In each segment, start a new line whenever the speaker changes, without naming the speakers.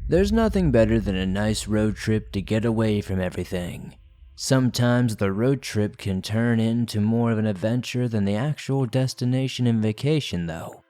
There's nothing better than a nice road trip to get away from everything. Sometimes the road trip can turn into more of an adventure than the actual destination and vacation though.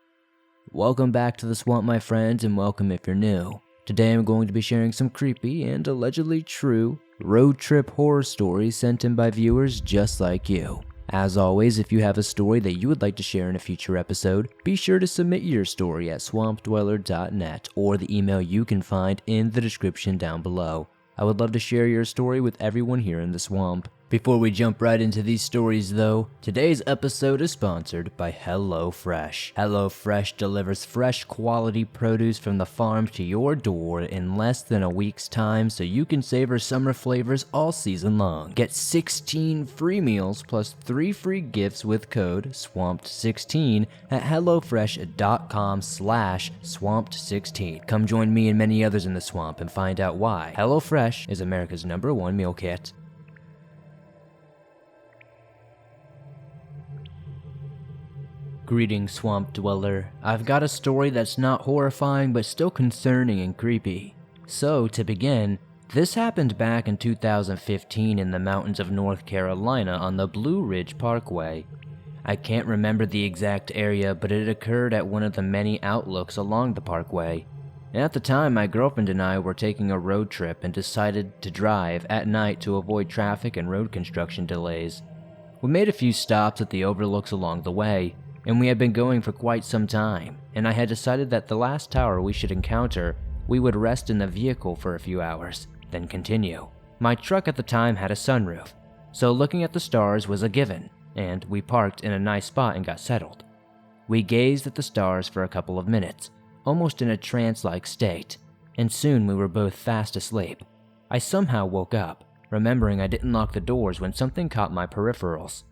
Welcome back to the swamp, my friends, and welcome if you're new. Today I'm going to be sharing some creepy and allegedly true road trip horror stories sent in by viewers just like you. As always, if you have a story that you would like to share in a future episode, be sure to submit your story at swampdweller.net or the email you can find in the description down below. I would love to share your story with everyone here in the swamp. Before we jump right into these stories though, today's episode is sponsored by HelloFresh. HelloFresh delivers fresh quality produce from the farm to your door in less than a week's time so you can savor summer flavors all season long. Get 16 free meals plus 3 free gifts with code SWAMPED16 at hellofresh.com/swamped16. Come join me and many others in the swamp and find out why HelloFresh is America's #1 meal kit. Greetings, swamp dweller. I've got a story that's not horrifying but still concerning and creepy. So, to begin, this happened back in 2015 in the mountains of North Carolina on the Blue Ridge Parkway. I can't remember the exact area, but it occurred at one of the many outlooks along the parkway. And at the time, my girlfriend and I were taking a road trip and decided to drive at night to avoid traffic and road construction delays. We made a few stops at the overlooks along the way, and we had been going for quite some time, and I had decided that the last tower we should encounter, we would rest in the vehicle for a few hours, then continue. My truck at the time had a sunroof, so looking at the stars was a given, and we parked in a nice spot and got settled. We gazed at the stars for a couple of minutes, almost in a trance-like state, and soon we were both fast asleep. I somehow woke up, remembering I didn't lock the doors when something caught my peripherals.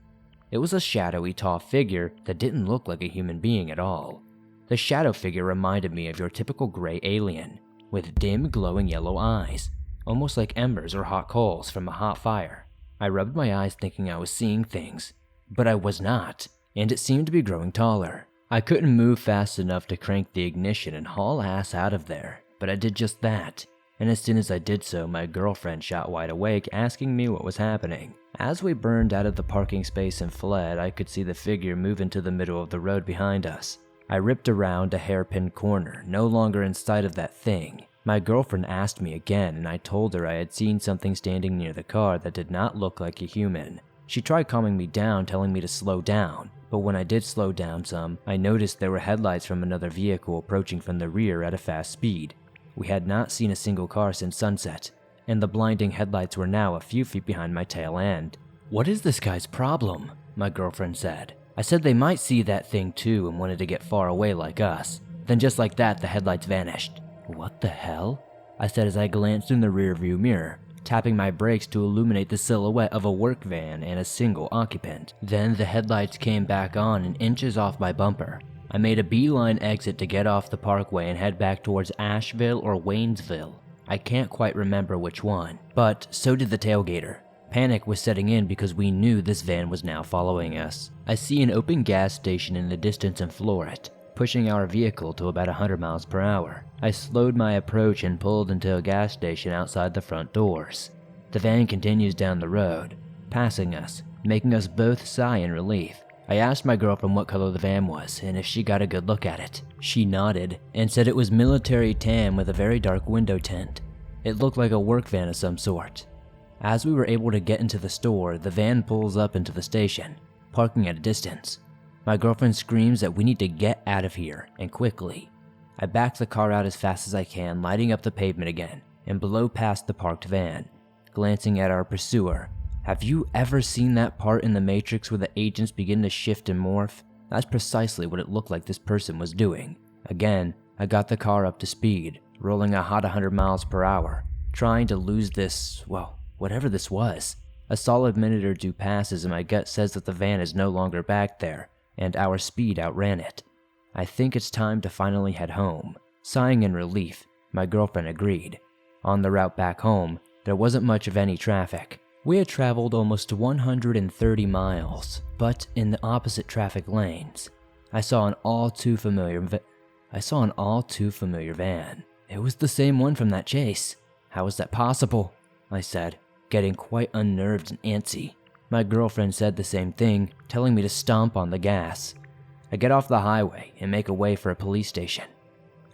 It was a shadowy, tall figure that didn't look like a human being at all. The shadow figure reminded me of your typical gray alien, with dim, glowing yellow eyes, almost like embers or hot coals from a hot fire. I rubbed my eyes thinking I was seeing things, but I was not, and it seemed to be growing taller. I couldn't move fast enough to crank the ignition and haul ass out of there, but I did just that, and as soon as I did so, my girlfriend shot wide awake asking me what was happening. As we burned out of the parking space and fled, I could see the figure move into the middle of the road behind us. I ripped around a hairpin corner, no longer in sight of that thing. My girlfriend asked me again, and I told her I had seen something standing near the car that did not look like a human. She tried calming me down, telling me to slow down, but when I did slow down some, I noticed there were headlights from another vehicle approaching from the rear at a fast speed. We had not seen a single car since sunset, and the blinding headlights were now a few feet behind my tail end. "What is this guy's problem?" my girlfriend said. I said they might see that thing too and wanted to get far away like us. Then just like that, the headlights vanished. "What the hell?" I said as I glanced in the rearview mirror, tapping my brakes to illuminate the silhouette of a work van and a single occupant. Then the headlights came back on and inches off my bumper. I made a beeline exit to get off the parkway and head back towards Asheville or Waynesville. I can't quite remember which one, but so did the tailgater. Panic was setting in because we knew this van was now following us. I see an open gas station in the distance and floor it, pushing our vehicle to about 100 miles per hour. I slowed my approach and pulled into a gas station outside the front doors. The van continues down the road, passing us, making us both sigh in relief. I asked my girlfriend what color the van was and if she got a good look at it. She nodded and said it was military tan with a very dark window tint. It looked like a work van of some sort. As we were able to get into the store, the van pulls up into the station, parking at a distance. My girlfriend screams that we need to get out of here, and quickly. I back the car out as fast as I can, lighting up the pavement again, and blow past the parked van, glancing at our pursuer. Have you ever seen that part in the Matrix where the agents begin to shift and morph? That's precisely what it looked like this person was doing. Again, I got the car up to speed, rolling a hot 100 miles per hour, trying to lose this, well, whatever this was. A solid minute or two passes and my gut says that the van is no longer back there, and our speed outran it. I think it's time to finally head home. Sighing in relief, my girlfriend agreed. On the route back home, there wasn't much of any traffic. We had traveled almost 130 miles, but in the opposite traffic lanes. I saw an all too familiar van. "It was the same one from that chase. How is that possible?" I said, getting quite unnerved and antsy. My girlfriend said the same thing, telling me to stomp on the gas. I get off the highway and make a way for a police station.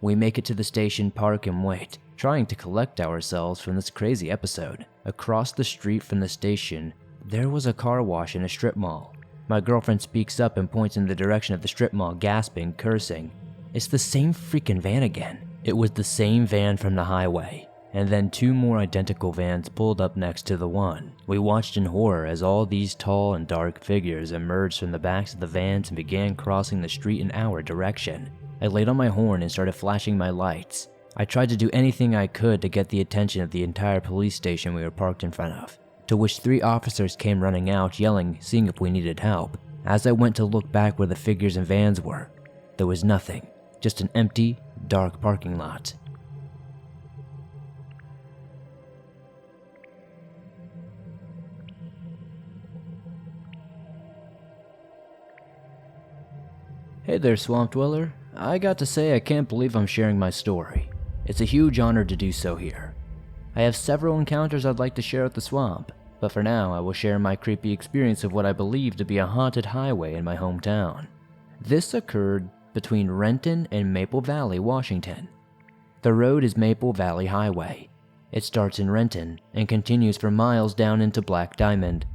We make it to the station, park, and wait, trying to collect ourselves from this crazy episode. Across the street from the station, there was a car wash in a strip mall. My girlfriend speaks up and points in the direction of the strip mall, gasping, cursing. It's the same freaking van again. It was the same van from the highway, and then 2 more identical vans pulled up next to the one. We watched in horror as all these tall and dark figures emerged from the backs of the vans and began crossing the street in our direction. I laid on my horn and started flashing my lights. I tried to do anything I could to get the attention of the entire police station we were parked in front of, to which 3 officers came running out, yelling, seeing if we needed help. As I went to look back where the figures and vans were, there was nothing, just an empty, dark parking lot. Hey there, Swamp Dweller. I got to say I can't believe I'm sharing my story. It's a huge honor to do so here. I have several encounters I'd like to share at the swamp, but for now I will share my creepy experience of what I believe to be a haunted highway in my hometown. This occurred between Renton and Maple Valley, Washington. The road is Maple Valley Highway. It starts in Renton and continues for miles down into Black Diamond.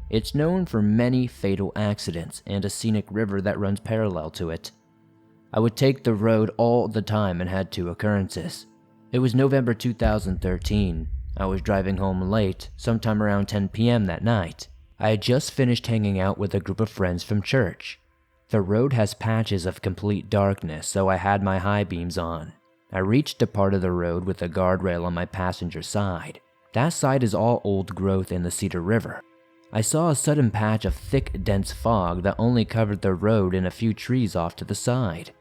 It's known for many fatal accidents and a scenic river that runs parallel to it. I would take the road all the time and had 2 occurrences. It was November 2013. I was driving home late, sometime around 10 p.m. that night. I had just finished hanging out with a group of friends from church. The road has patches of complete darkness, so I had my high beams on. I reached a part of the road with a guardrail on my passenger side. That side is all old growth in the Cedar River. I saw a sudden patch of thick, dense fog that only covered the road and a few trees off to the side.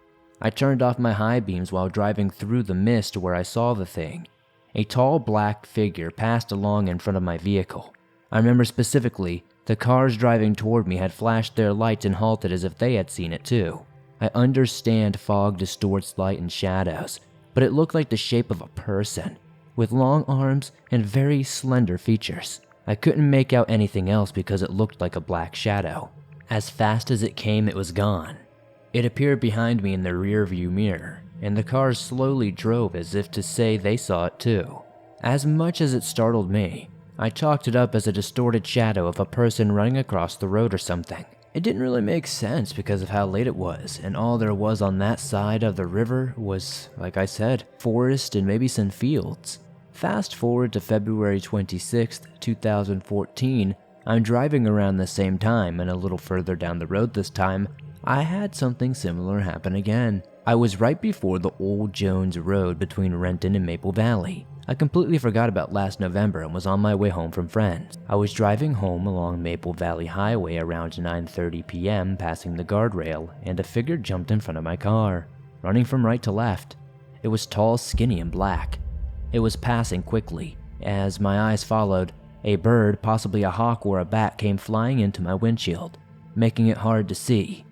I turned off my high beams while driving through the mist where I saw the thing. A tall black figure passed along in front of my vehicle. I remember specifically, the cars driving toward me had flashed their lights and halted as if they had seen it too. I understand fog distorts light and shadows, but it looked like the shape of a person, with long arms and very slender features. I couldn't make out anything else because it looked like a black shadow. As fast as it came, it was gone. It appeared behind me in the rear view mirror, and the cars slowly drove as if to say they saw it too. As much as it startled me, I chalked it up as a distorted shadow of a person running across the road or something. It didn't really make sense because of how late it was, and all there was on that side of the river was, like I said, forest and maybe some fields. Fast forward to February 26th, 2014, I'm driving around the same time, and a little further down the road this time, I had something similar happen again. I was right before the Old Jones Road between Renton and Maple Valley. I completely forgot about last November and was on my way home from friends. I was driving home along Maple Valley Highway around 9:30 p.m. passing the guardrail, and a figure jumped in front of my car, running from right to left. It was tall, skinny, and black. It was passing quickly. As my eyes followed, a bird, possibly a hawk or a bat, came flying into my windshield, making it hard to see.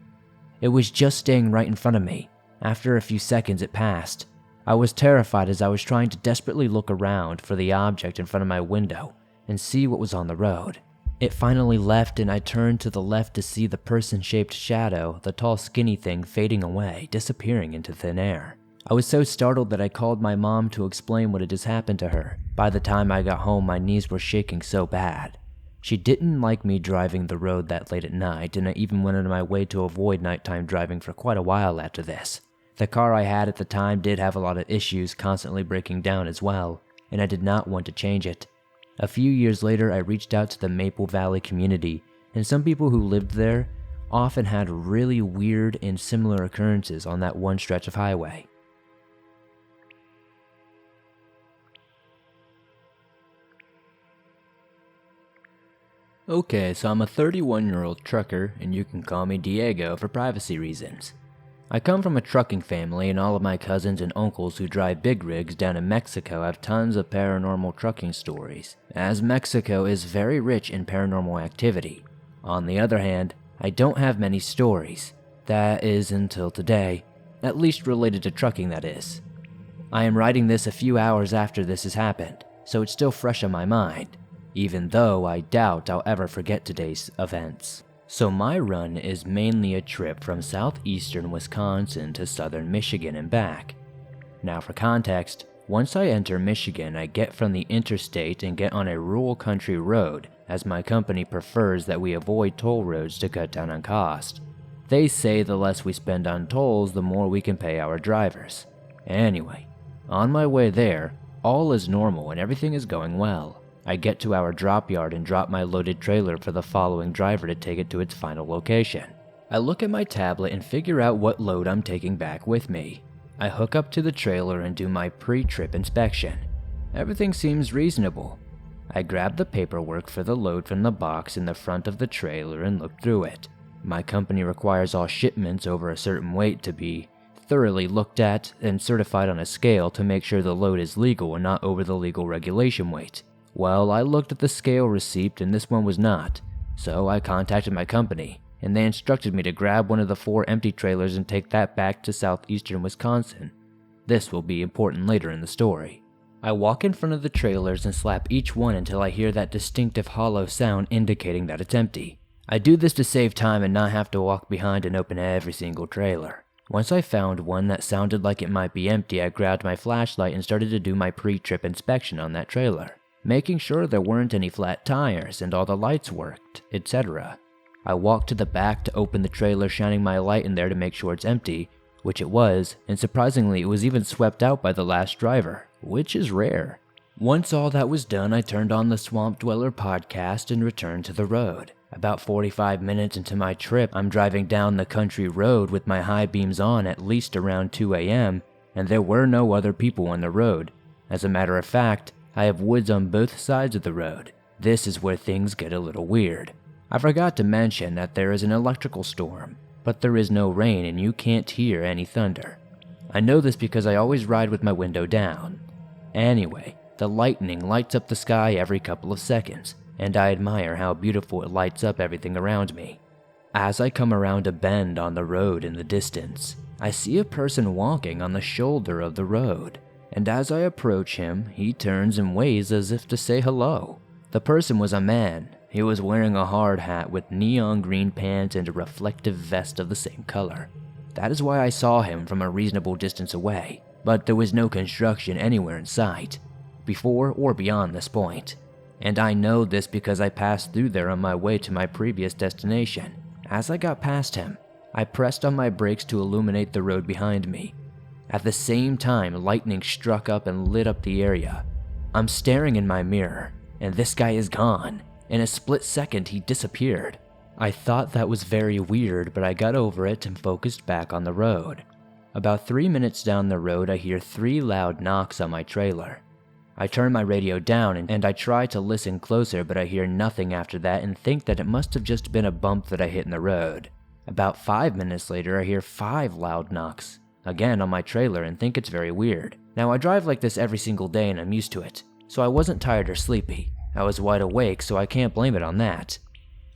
It was just staying right in front of me. After a few seconds, it passed. I was terrified as I was trying to desperately look around for the object in front of my window and see what was on the road. It finally left, and I turned to the left to see the person-shaped shadow, the tall skinny thing, fading away, disappearing into thin air. I was so startled that I called my mom to explain what had just happened to her. By the time I got home, my knees were shaking so bad. She didn't like me driving the road that late at night, and I even went out of my way to avoid nighttime driving for quite a while after this. The car I had at the time did have a lot of issues, constantly breaking down as well, and I did not want to change it. A few years later, I reached out to the Maple Valley community, and some people who lived there often had really weird and similar occurrences on that one stretch of highway. Okay, so I'm a 31-year-old trucker, and you can call me Diego for privacy reasons. I come from a trucking family, and all of my cousins and uncles who drive big rigs down in Mexico have tons of paranormal trucking stories, as Mexico is very rich in paranormal activity. On the other hand, I don't have many stories. That is until today, at least related to trucking, that is. I am writing this a few hours after this has happened, so it's still fresh on my mind, even though I doubt I'll ever forget today's events. So my run is mainly a trip from southeastern Wisconsin to southern Michigan and back. Now for context, once I enter Michigan, I get from the interstate and get on a rural country road, as my company prefers that we avoid toll roads to cut down on cost. They say the less we spend on tolls, the more we can pay our drivers. Anyway, on my way there, all is normal and everything is going well. I get to our drop yard and drop my loaded trailer for the following driver to take it to its final location. I look at my tablet and figure out what load I'm taking back with me. I hook up to the trailer and do my pre-trip inspection. Everything seems reasonable. I grab the paperwork for the load from the box in the front of the trailer and look through it. My company requires all shipments over a certain weight to be thoroughly looked at and certified on a scale to make sure the load is legal and not over the legal regulation weight. Well, I looked at the scale receipt and this one was not, so I contacted my company, and they instructed me to grab one of the 4 empty trailers and take that back to southeastern Wisconsin. This will be important later in the story. I walk in front of the trailers and slap each one until I hear that distinctive hollow sound indicating that it's empty. I do this to save time and not have to walk behind and open every single trailer. Once I found one that sounded like it might be empty, I grabbed my flashlight and started to do my pre-trip inspection on that trailer, making sure there weren't any flat tires and all the lights worked, etc. I walked to the back to open the trailer, shining my light in there to make sure it's empty, which it was, and surprisingly it was even swept out by the last driver, which is rare. Once all that was done, I turned on the Swamp Dweller podcast and returned to the road. About 45 minutes into my trip, I'm driving down the country road with my high beams on at least around 2 a.m., and there were no other people on the road. As a matter of fact, I have woods on both sides of the road. This is where things get a little weird. I forgot to mention that there is an electrical storm, but there is no rain and you can't hear any thunder. I know this because I always ride with my window down. Anyway, the lightning lights up the sky every couple of seconds, and I admire how beautiful it lights up everything around me. As I come around a bend on the road in the distance, I see a person walking on the shoulder of the road, and as I approach him, he turns and waves as if to say hello. The person was a man. He was wearing a hard hat with neon green pants and a reflective vest of the same color. That is why I saw him from a reasonable distance away, but there was no construction anywhere in sight, before or beyond this point. And I know this because I passed through there on my way to my previous destination. As I got past him, I pressed on my brakes to illuminate the road behind me. At the same time, lightning struck up and lit up the area. I'm staring in my mirror, and this guy is gone. In a split second, he disappeared. I thought that was very weird, but I got over it and focused back on the road. About 3 minutes down the road, I hear 3 loud knocks on my trailer. I turn my radio down and I try to listen closer, but I hear nothing after that and think that it must have just been a bump that I hit in the road. About 5 minutes later, I hear 5 loud knocks, again on my trailer, and think it's very weird. Now I drive like this every single day and I'm used to it, so I wasn't tired or sleepy. I was wide awake, so I can't blame it on that.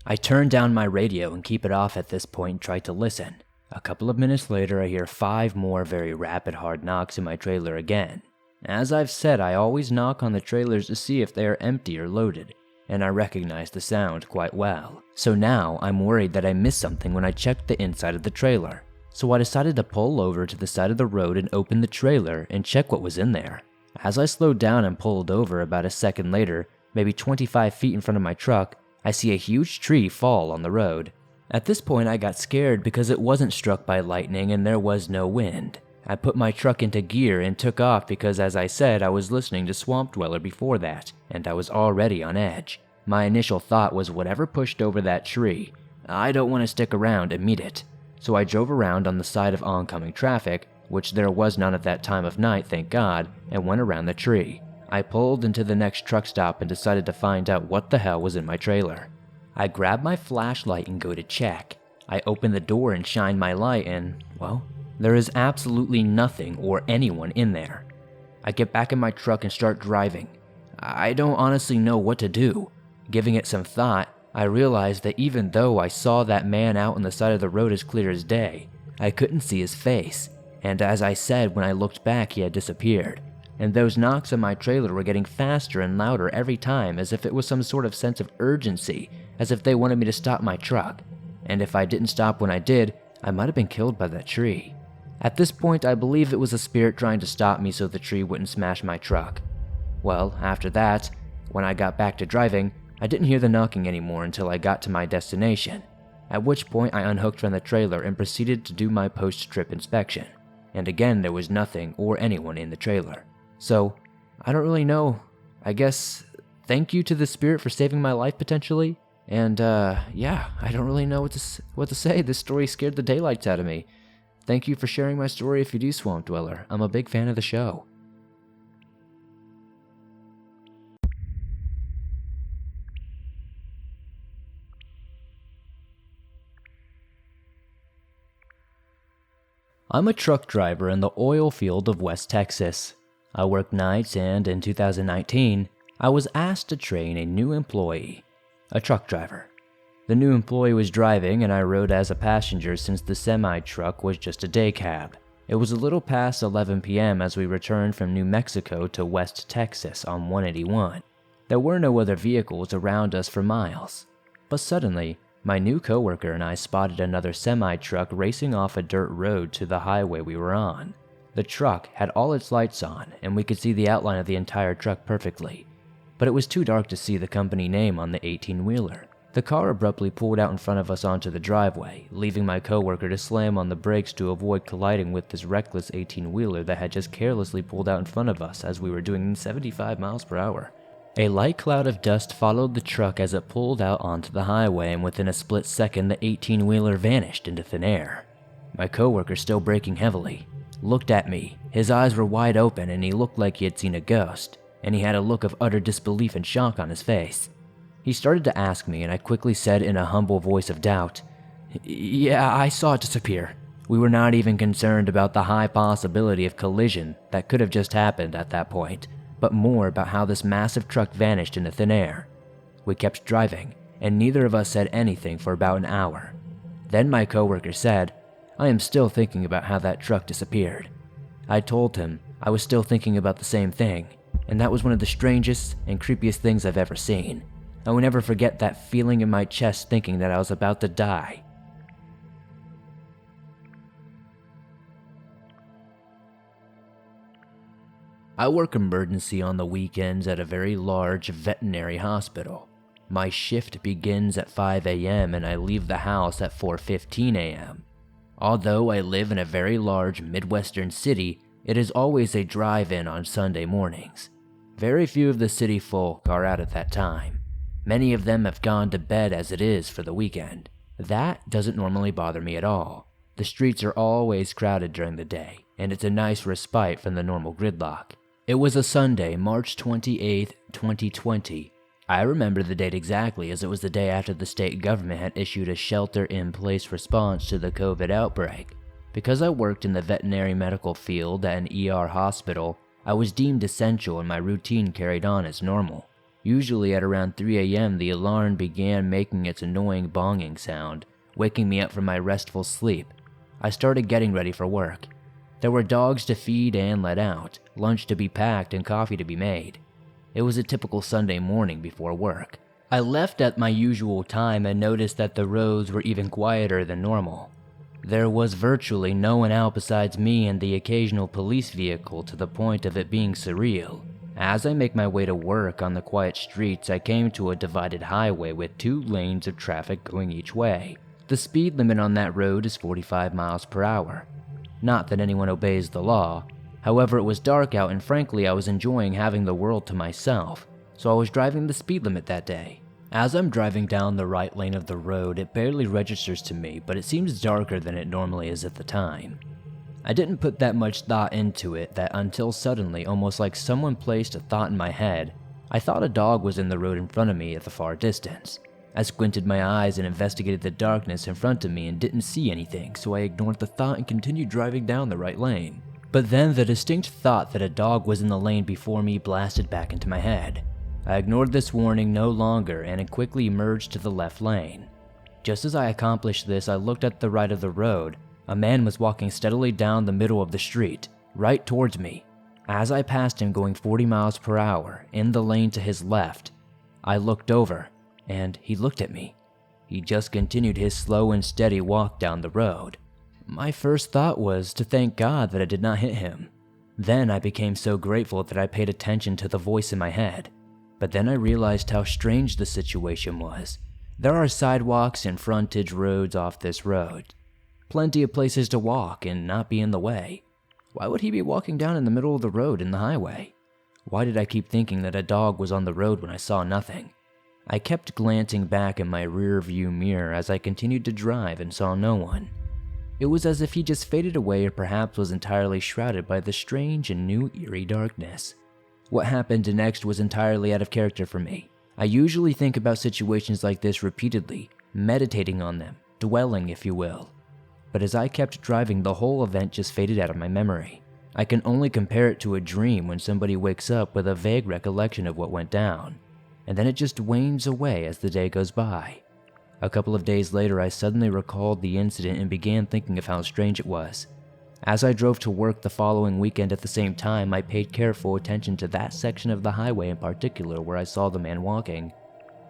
I turn down my radio and keep it off at this point and try to listen. A couple of minutes later, I hear 5 more very rapid hard knocks in my trailer again. As I've said, I always knock on the trailers to see if they are empty or loaded, and I recognize the sound quite well. So now I'm worried that I missed something when I checked the inside of the trailer. So I decided to pull over to the side of the road and open the trailer and check what was in there. As I slowed down and pulled over, about a second later, maybe 25 feet in front of my truck, I see a huge tree fall on the road. At this point I got scared because it wasn't struck by lightning and there was no wind. I put my truck into gear and took off because, as I said, I was listening to Swamp Dweller before that, and I was already on edge. My initial thought was whatever pushed over that tree, I don't want to stick around and meet it. So I drove around on the side of oncoming traffic, which there was none at that time of night, thank God, and went around the tree. I pulled into the next truck stop and decided to find out what the hell was in my trailer. I grab my flashlight and go to check. I open the door and shine my light and, well, there is absolutely nothing or anyone in there. I get back in my truck and start driving. I don't honestly know what to do. Giving it some thought, I realized that even though I saw that man out on the side of the road as clear as day, I couldn't see his face. and as I said, when I looked back he had disappeared, and those knocks on my trailer were getting faster and louder every time, as if it was some sort of sense of urgency, as if they wanted me to stop my truck, and if I didn't stop when I did, I might have been killed by that tree. At this point, I believe it was a spirit trying to stop me so the tree wouldn't smash my truck. Well, after that, when I got back to driving, I didn't hear the knocking anymore until I got to my destination, at which point I unhooked from the trailer and proceeded to do my post-trip inspection, and again there was nothing or anyone in the trailer. So, I don't really know. I guess, thank you to the spirit for saving my life potentially, and yeah, I don't really know what to say. This story scared the daylights out of me. Thank you for sharing my story if you do, Swamp Dweller. I'm a big fan of the show. I'm a truck driver in the oil field of West Texas. I work nights, and in 2019, I was asked to train a new employee, a truck driver. The new employee was driving and I rode as a passenger since the semi-truck was just a day cab. It was a little past 11 p.m. as we returned from New Mexico to West Texas on 181. There were no other vehicles around us for miles. But suddenly, my new coworker and I spotted another semi-truck racing off a dirt road to the highway we were on. The truck had all its lights on and we could see the outline of the entire truck perfectly. But it was too dark to see the company name on the 18-wheeler. The car abruptly pulled out in front of us onto the driveway, leaving my coworker to slam on the brakes to avoid colliding with this reckless 18-wheeler that had just carelessly pulled out in front of us as we were doing 75 miles per hour. A light cloud of dust followed the truck as it pulled out onto the highway, and within a split second the 18-wheeler vanished into thin air. My coworker, still braking heavily, looked at me. His eyes were wide open and he looked like he had seen a ghost, and he had a look of utter disbelief and shock on his face. He started to ask me, and I quickly said in a humble voice of doubt, "Yeah, I saw it disappear." We were not even concerned about the high possibility of collision that could have just happened at that point, but more about how this massive truck vanished into thin air. We kept driving, and neither of us said anything for about an hour. Then my coworker said, "I am still thinking about how that truck disappeared." I told him I was still thinking about the same thing, and that was one of the strangest and creepiest things I've ever seen. I will never forget that feeling in my chest thinking that I was about to die. I work emergency on the weekends at a very large veterinary hospital. My shift begins at 5 a.m. and I leave the house at 4:15 a.m. Although I live in a very large Midwestern city, it is always a drive-in on Sunday mornings. Very few of the city folk are out at that time. Many of them have gone to bed as it is for the weekend. That doesn't normally bother me at all. The streets are always crowded during the day, and it's a nice respite from the normal gridlock. It was a Sunday, March 28th, 2020. I remember the date exactly as it was the day after the state government had issued a shelter-in-place response to the COVID outbreak. Because I worked in the veterinary medical field at an ER hospital, I was deemed essential and my routine carried on as normal. Usually at around 3 a.m. the alarm began making its annoying bonging sound, waking me up from my restful sleep. I started getting ready for work. There were dogs to feed and let out, lunch to be packed, and coffee to be made. It was a typical Sunday morning before work. I left at my usual time and noticed that the roads were even quieter than normal. There was virtually no one out besides me and the occasional police vehicle, to the point of it being surreal. As I make my way to work on the quiet streets, I came to a divided highway with 2 lanes of traffic going each way. The speed limit on that road is 45 miles per hour. Not that anyone obeys the law. However, it was dark out and frankly I was enjoying having the world to myself, so I was driving the speed limit that day. As I'm driving down the right lane of the road, it barely registers to me, but it seems darker than it normally is at the time. I didn't put that much thought into it that until suddenly, almost like someone placed a thought in my head, I thought a dog was in the road in front of me at the far distance. I squinted my eyes and investigated the darkness in front of me and didn't see anything, so I ignored the thought and continued driving down the right lane. But then the distinct thought that a dog was in the lane before me blasted back into my head. I ignored this warning no longer and quickly merged to the left lane. Just as I accomplished this, I looked at the right of the road, A man was walking steadily down the middle of the street, right towards me. As I passed him going 40 miles per hour in the lane to his left, I looked over, and he looked at me. He just continued his slow and steady walk down the road. My first thought was to thank God that I did not hit him. Then I became so grateful that I paid attention to the voice in my head. But then I realized how strange the situation was. There are sidewalks and frontage roads off this road. Plenty of places to walk and not be in the way. Why would he be walking down in the middle of the road in the highway? Why did I keep thinking that a dog was on the road when I saw nothing? I kept glancing back in my rear view mirror as I continued to drive and saw no one. It was as if he just faded away or perhaps was entirely shrouded by the strange and new eerie darkness. What happened next was entirely out of character for me. I usually think about situations like this repeatedly, meditating on them, dwelling if you will. But as I kept driving, the whole event just faded out of my memory. I can only compare it to a dream when somebody wakes up with a vague recollection of what went down, and then it just wanes away as the day goes by. A couple of days later, I suddenly recalled the incident and began thinking of how strange it was. As I drove to work the following weekend at the same time, I paid careful attention to that section of the highway in particular where I saw the man walking.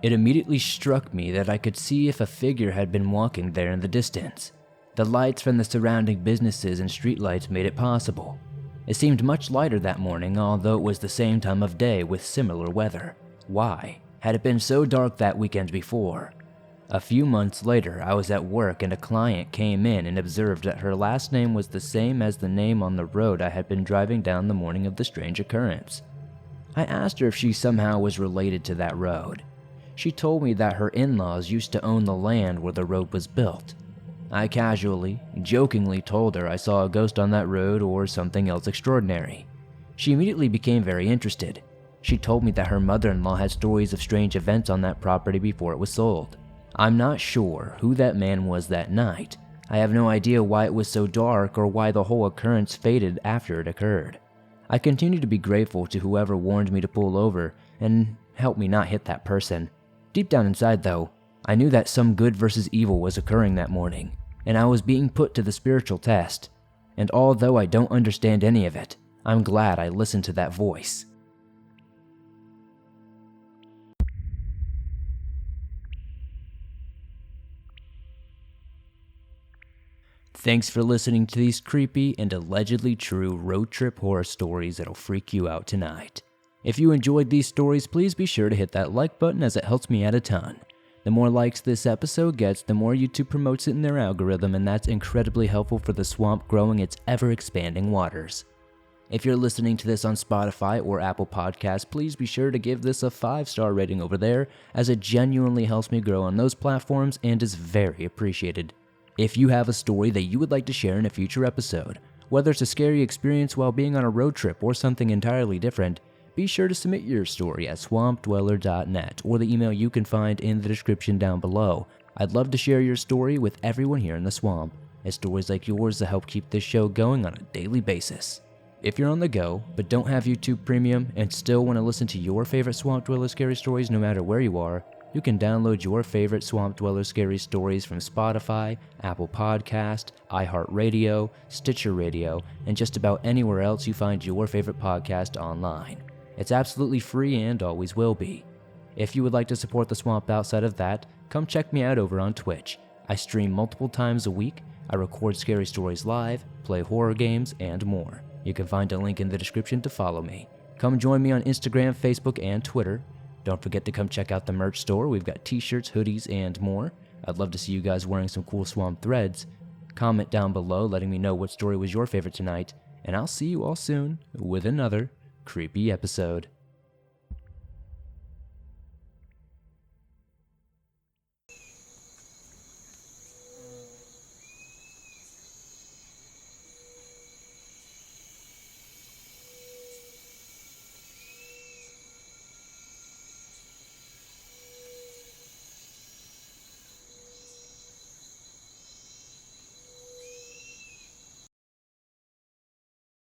It immediately struck me that I could see if a figure had been walking there in the distance. The lights from the surrounding businesses and streetlights made it possible. It seemed much lighter that morning, although it was the same time of day with similar weather. Why had it been so dark that weekend before? A few months later, I was at work and a client came in and observed that her last name was the same as the name on the road I had been driving down the morning of the strange occurrence. I asked her if she somehow was related to that road. She told me that her in-laws used to own the land where the road was built. I casually, jokingly told her I saw a ghost on that road or something else extraordinary. She immediately became very interested. She told me that her mother-in-law had stories of strange events on that property before it was sold. I'm not sure who that man was that night. I have no idea why it was so dark or why the whole occurrence faded after it occurred. I continue to be grateful to whoever warned me to pull over and help me not hit that person. Deep down inside though, I knew that some good versus evil was occurring that morning, and I was being put to the spiritual test. And although I don't understand any of it, I'm glad I listened to that voice. Thanks for listening to these creepy and allegedly true road trip horror stories that'll freak you out tonight. If you enjoyed these stories, please be sure to hit that like button as it helps me out a ton. The more likes this episode gets, the more YouTube promotes it in their algorithm, and that's incredibly helpful for the swamp growing its ever-expanding waters. If you're listening to this on Spotify or Apple Podcasts, please be sure to give this a 5-star rating over there, as it genuinely helps me grow on those platforms and is very appreciated. If you have a story that you would like to share in a future episode, whether it's a scary experience while being on a road trip or something entirely different, be sure to submit your story at swampdweller.net or the email you can find in the description down below. I'd love to share your story with everyone here in the swamp, as stories like yours that help keep this show going on a daily basis. If you're on the go, but don't have YouTube Premium and still want to listen to your favorite Swamp Dweller scary stories no matter where you are, you can download your favorite Swamp Dweller scary stories from Spotify, Apple Podcast, iHeartRadio, Stitcher Radio, and just about anywhere else you find your favorite podcast online. It's absolutely free and always will be. If you would like to support the Swamp outside of that, come check me out over on Twitch. I stream multiple times a week, I record scary stories live, play horror games, and more. You can find a link in the description to follow me. Come join me on Instagram, Facebook, and Twitter. Don't forget to come check out the merch store. We've got t-shirts, hoodies, and more. I'd love to see you guys wearing some cool swamp threads. Comment down below letting me know what story was your favorite tonight, and I'll see you all soon with another creepy episode.